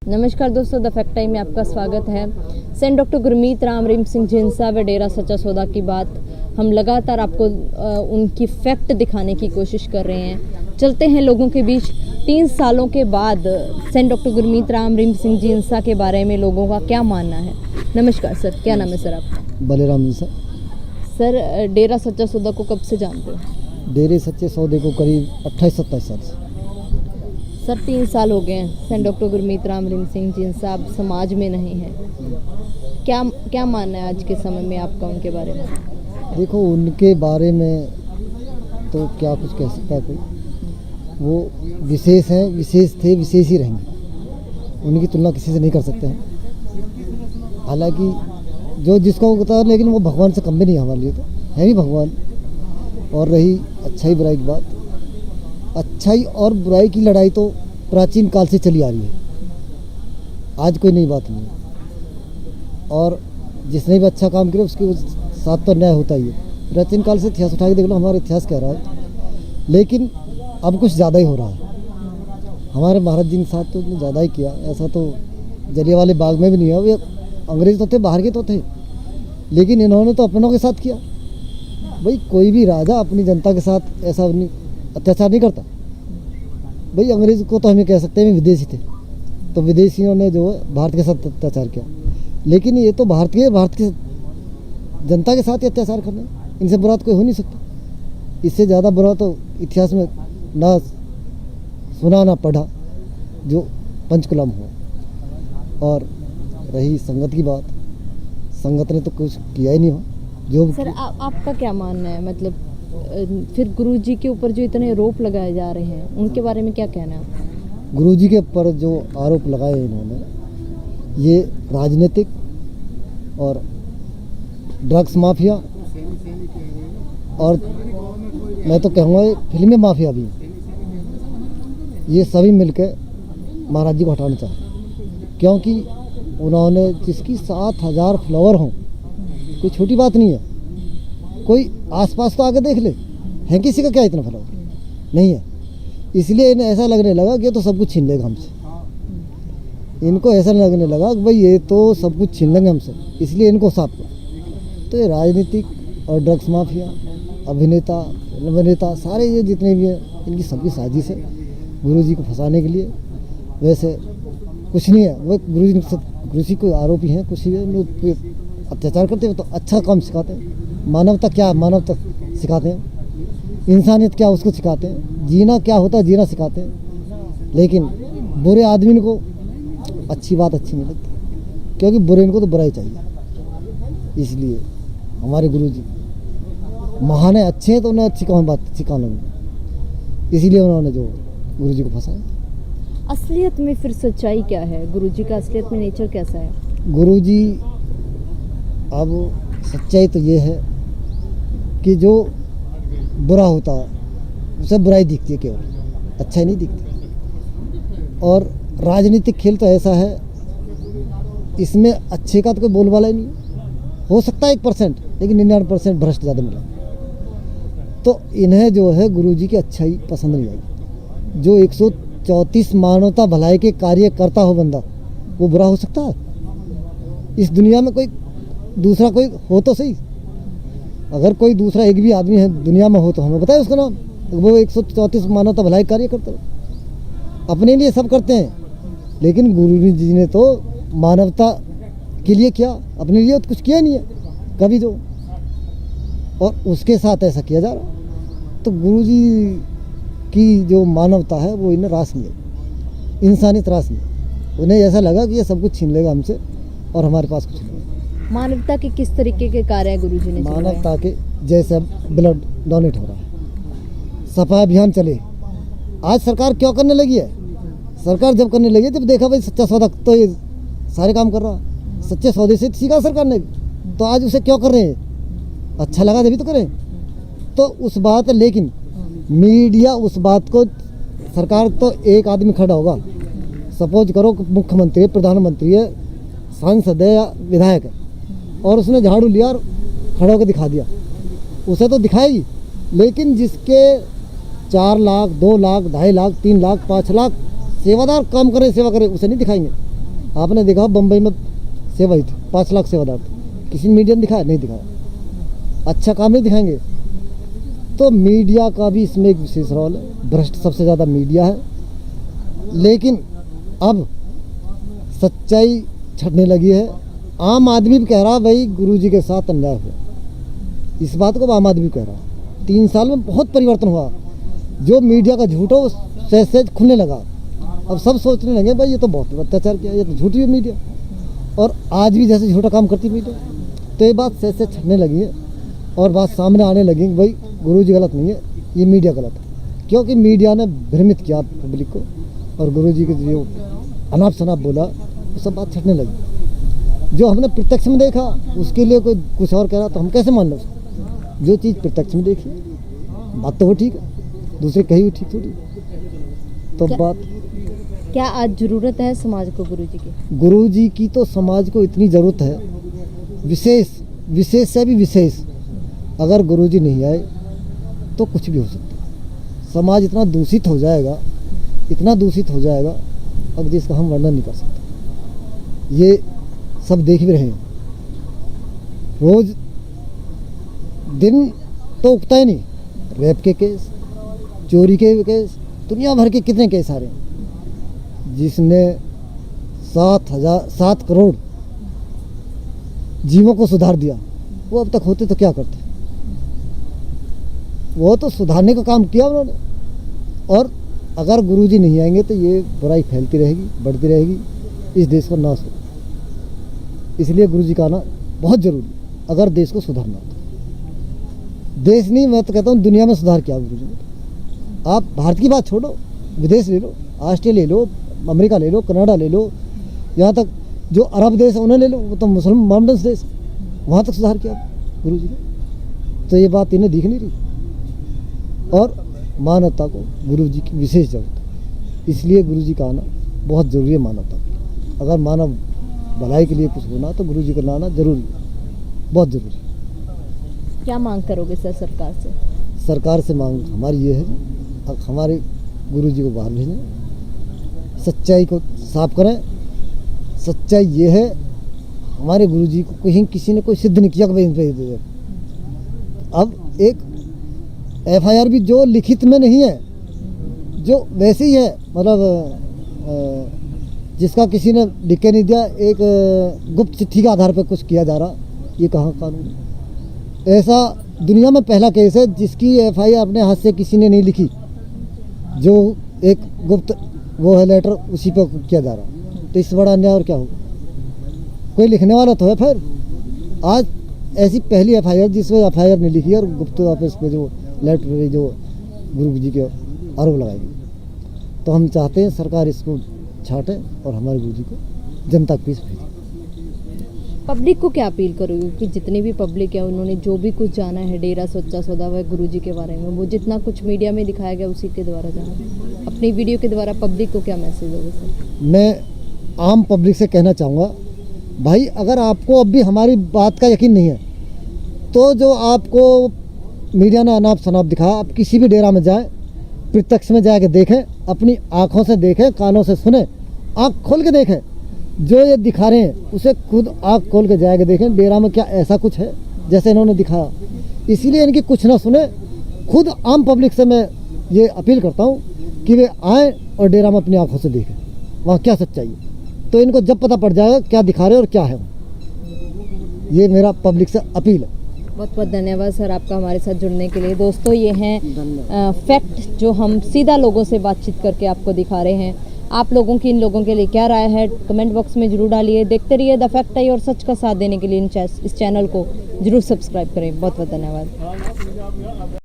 नमस्कार दोस्तों, the fact time में आपका स्वागत है। सेंट डॉक्टर गुरमीत राम रहीम सिंह जिंसा व डेरा सच्चा सौदा की बात हम लगातार आपको उनकी फैक्ट दिखाने की कोशिश कर रहे हैं। चलते हैं लोगों के बीच। 3 सालों के बाद सेंट डॉक्टर गुरमीत राम रहीम सिंह जिंसा के बारे में लोगों का क्या मानना है। नमस्कार सर, क्या नाम है सर आपका? बलेराम जिंसा। सर, डेरा सच्चा सौदा को कब से जानते हो? डेरे सच्चे सौदे को करीब 28-27 साल से। सर, 3 साल हो गए हैं सेंट डॉक्टर गुरमीत राम रहीम सिंह जिंसा अब समाज में नहीं है। क्या मानना है आज के समय में आपका उनके बारे में? देखो, उनके बारे में तो क्या कुछ कह सकता है कोई। वो विशेष हैं, विशेष थे, विशेष ही रहेंगे। उनकी तुलना किसी से नहीं कर सकते हैं। हालांकि जो जिसका वो बता, लेकिन वो भगवान से कम भी नहीं है हमारे लिए, तो है भी भगवान। और रही अच्छाई बुराई की बात, अच्छाई और बुराई की लड़ाई तो प्राचीन काल से चली आ रही है, आज कोई नई बात नहीं है। और जिसने भी अच्छा काम किया उसके साथ तो न्याय होता ही है। प्राचीन काल से इतिहास उठा के देख लो, हमारा इतिहास कह रहा है। लेकिन अब कुछ ज़्यादा ही हो रहा है। हमारे महाराज जी के साथ तो ज़्यादा ही किया। ऐसा तो जलियांवाले बाग में भी नहीं है। वे अंग्रेज तो थे, बाहर के तो थे, लेकिन इन्होंने तो अपनों के साथ किया। भाई, कोई भी राजा अपनी जनता के साथ ऐसा अत्याचार नहीं करता। भाई, अंग्रेज को तो हमें कह सकते हैं विदेशी थे, तो विदेशियों ने जो है भारत के साथ अत्याचार किया। लेकिन ये तो भारत की जनता के साथ ही अत्याचार करना है। इनसे बुरा तो कोई हो नहीं सकता। इससे ज़्यादा बुरा तो इतिहास में ना सुना ना पढ़ा जो पंचकुला में हुआ। और रही संगत की बात, संगत ने तो कुछ किया ही नहीं हो। जो सर, आपका क्या मानना है? मतलब फिर गुरुजी के ऊपर जो इतने आरोप लगाए जा रहे हैं, उनके बारे में क्या कहना है आपका? गुरुजी के ऊपर जो आरोप लगाए इन्होंने, ये राजनीतिक और ड्रग्स माफिया, और मैं तो कहूँगा फिल्मी माफिया भी, ये सभी मिलकर महाराज जी को हटाना चाहते। क्योंकि उन्होंने जिसकी 7000 फ्लावर हों, कोई छोटी बात नहीं है। कोई आसपास तो आके देख ले, है किसी का क्या इतना फ्लावर? नहीं है। इसलिए इन्हें ऐसा लगने लगा कि ये तो सब कुछ छीन लेगा हमसे। इनको ऐसा लगने लगा कि भाई ये तो सब कुछ छीन लेंगे हमसे, इसलिए इनको साफ कर। तो ये राजनीतिक और ड्रग्स माफिया, अभिनेता सारे ये जितने भी हैं, इनकी सबकी साजिश है गुरुजी को फंसाने के लिए। वैसे कुछ नहीं है। वो गुरुजी कोई आरोपी हैं, कुछ ही अत्याचार करते हैं तो अच्छा काम सिखाते हैं। मानवता क्या, मानवता सिखाते हैं। इंसानियत क्या, उसको सिखाते हैं। जीना क्या होता है, जीना सिखाते हैं। लेकिन बुरे आदमी को अच्छी बात अच्छी नहीं लगती, क्योंकि बुरे इनको तो बुरा ही चाहिए। इसलिए हमारे गुरुजी महान है, अच्छे हैं, तो उन्हें अच्छी कौन बात सिखाने लगे। इसीलिए उन्होंने जो गुरुजी को फंसाया। असलियत में फिर सच्चाई क्या है? गुरुजी का असलियत में नेचर कैसा है? गुरुजी, अब सच्चाई तो ये है कि जो बुरा होता है उसे बुराई दिखती है, केवल अच्छाई नहीं दिखती। और राजनीतिक खेल तो ऐसा है, इसमें अच्छे का तो कोई बोलबाला ही नहीं है। हो सकता है 1%, लेकिन 99% भ्रष्ट ज़्यादा मिला। तो इन्हें जो है गुरुजी की अच्छाई पसंद नहीं आई। जो 134 मानवता भलाई के कार्य करता हो बंदा, वो बुरा हो सकता है? इस दुनिया में कोई दूसरा कोई हो तो सही। अगर कोई दूसरा एक भी आदमी है दुनिया में हो तो हमें बताए उसका नाम। वो 134 मानवता भलाई कार्य करते हैं, अपने लिए सब करते हैं। लेकिन गुरु जी ने तो मानवता के लिए किया, अपने लिए तो कुछ किया नहीं है कभी जो। और उसके साथ ऐसा किया जा रहा। तो गुरु जी की जो मानवता है वो इन्हें रास नहीं है, इंसानियत रास नहीं। उन्हें ऐसा लगा कि ये सब कुछ छीन लेगा हमसे और हमारे पास कुछ नहीं। मानवता के किस तरीके के कार्य गुरुजी ने? मानवता के जैसे ब्लड डोनेट हो रहा है, सफाई अभियान चले। आज सरकार क्यों करने लगी है? सरकार जब करने लगी, जब देखा भाई सच्चा सौदा तो ये सारे काम कर रहा, सच्चे सौदे से सीखा सरकार ने, तो आज उसे क्यों कर रहे हैं? अच्छा लगा तभी तो करें। तो उस बात, लेकिन मीडिया उस बात को, सरकार तो एक आदमी खड़ा होगा, सपोज करो मुख्यमंत्री, प्रधानमंत्री है, सांसद है या विधायक है, और उसने झाड़ू लिया और खड़ा होकर दिखा दिया, उसे तो दिखाएगी। लेकिन जिसके 4 लाख, 2 लाख, 2.5 लाख, 3 लाख, 5 लाख सेवादार काम करें, सेवा करें, उसे नहीं दिखाएंगे। आपने देखा बम्बई में सेवा हुई थी, 5 लाख सेवादार थे, किसी ने मीडिया ने दिखाया? नहीं दिखाया। अच्छा काम नहीं दिखाएंगे। तो मीडिया का भी इसमें एक विशेष रोल है। भ्रष्ट सबसे ज़्यादा मीडिया है, लेकिन अब सच्चाई छटने लगी है। आम आदमी भी कह रहा भाई गुरुजी के साथ अन्याय हुआ। इस बात को आम आदमी कह रहा है। 3 साल में बहुत परिवर्तन हुआ। जो मीडिया का झूठ हो वो सहज सहज खुलने लगा। अब सब सोचने लगे भाई ये तो बहुत अत्याचार किया, ये तो झूठी है मीडिया। और आज भी जैसे झूठा काम करती मीडिया, तो ये बात सहज सहज छटने लगी है और बात सामने आने लगी कि भाई गुरुजी गलत नहीं है, ये मीडिया गलत है। क्योंकि मीडिया ने भ्रमित किया पब्लिक को और गुरुजी के जो अनाप शनाप बोला वो सब बात छटने लगी। जो हमने प्रत्यक्ष में देखा उसके लिए कोई कुछ और कह रहा तो हम कैसे मान लो? जो चीज़ प्रत्यक्ष में देखी बात तो वो ठीक है, दूसरे कही हुई ठीक थोड़ी। तो बात क्या आज ज़रूरत है समाज को गुरुजी की? गुरुजी की तो समाज को इतनी ज़रूरत है, विशेष से भी विशेष। अगर गुरुजी नहीं आए तो कुछ भी हो सकता है। समाज इतना दूषित हो जाएगा, इतना दूषित हो जाएगा अब जिसका हम वर्णन नहीं कर सकते। ये सब देख भी रहे हैं। रोज दिन तो उगता ही नहीं। रेप के केस, चोरी के केस, दुनिया भर के कितने केस आ रहे हैं। जिसने 7 करोड़ जीवों को सुधार दिया, वो अब तक होते तो क्या करते? वो तो सुधारने का काम किया उन्होंने। और अगर गुरुजी नहीं आएंगे तो ये बुराई फैलती रहेगी, बढ़ती रहेगी, इस देश को नाश होगा। इसलिए गुरुजी का आना बहुत ज़रूरी, अगर देश को सुधारना हो। देश नहीं, मैं तो कहता हूँ दुनिया में सुधार किया गुरुजी ने। आप भारत की बात छोड़ो, विदेश ले लो, ऑस्ट्रेलिया ले लो, अमेरिका ले लो, कनाडा ले लो, यहाँ तक जो अरब देश है उन्हें ले लो, वो तो मुसलमान देश, वहाँ तक सुधार किया गुरुजी ने। तो ये बात इन्हें दिख नहीं रही। और मानवता को गुरुजी की विशेष जरूरत है। इसलिए गुरुजी का आना बहुत ज़रूरी है मानवता के। अगर मानव भलाई के लिए कुछ होना तो गुरुजी का आना जरूरी है, बहुत ज़रूरी है। क्या मांग करोगे सर सरकार से? सरकार से मांग हमारी ये है, अब हमारे गुरुजी को बाहर भेजें, सच्चाई को साफ करें। सच्चाई ये है, हमारे गुरुजी को कहीं किसी ने कोई सिद्ध नहीं किया कि अब एक FIR भी जो लिखित में नहीं है, जो वैसे ही है, मतलब जिसका किसी ने लिख के नहीं दिया, एक गुप्त चिट्ठी के आधार पर कुछ किया जा रहा, ये कहाँ कानून है? ऐसा दुनिया में पहला केस है जिसकी FIR अपने हाथ से किसी ने नहीं लिखी, जो एक गुप्त वो है लेटर, उसी पर किया जा रहा। तो इससे बड़ा अन्याय और क्या होगा? कोई लिखने वाला तो है। फिर आज ऐसी पहली FIR जिसमें FIR नहीं लिखी और गुप्त ऑफिस पे जो लेटर जो गुरु जी के आरोप लगाए गए। तो हम चाहते हैं सरकार इसको छाटे और हमारे गुरु जी को जनता के बीच भेजे। पब्लिक को क्या अपील करोगे कि जितनी भी पब्लिक है उन्होंने जो भी कुछ जाना है डेरा सच्चा सौदा व गुरुजी के बारे में, वो जितना कुछ मीडिया में दिखाया गया उसी के द्वारा जाना, अपनी वीडियो के द्वारा पब्लिक को क्या मैसेज दोगे सर? मैं आम पब्लिक से कहना चाहूँगा, भाई अगर आपको अब भी हमारी बात का यकीन नहीं है तो जो आपको मीडिया ने अनाप शनाप दिखाया, आप किसी भी डेरा में जाएं, प्रत्यक्ष में जाके देखें, अपनी आँखों से देखें, कानों से सुने, आँख खोल के देखें। जो ये दिखा रहे हैं उसे खुद आँख खोल के जाके देखें, डेरा में क्या ऐसा कुछ है जैसे इन्होंने दिखाया। इसीलिए इनकी कुछ ना सुने, खुद आम पब्लिक से मैं ये अपील करता हूँ कि वे आएँ और डेरा में अपनी आँखों से देखें वहाँ क्या सच्चाई है। तो इनको जब पता पड़ जाएगा क्या दिखा रहे और क्या है। ये मेरा पब्लिक से अपील है। बहुत बहुत धन्यवाद सर आपका हमारे साथ जुड़ने के लिए। दोस्तों ये हैं फैक्ट जो हम सीधा लोगों से बातचीत करके आपको दिखा रहे हैं। आप लोगों की इन लोगों के लिए क्या राय है कमेंट बॉक्स में जरूर डालिए। देखते रहिए द फैक्ट आई और सच का साथ देने के लिए इस चैनल को जरूर सब्सक्राइब करें। बहुत बहुत धन्यवाद।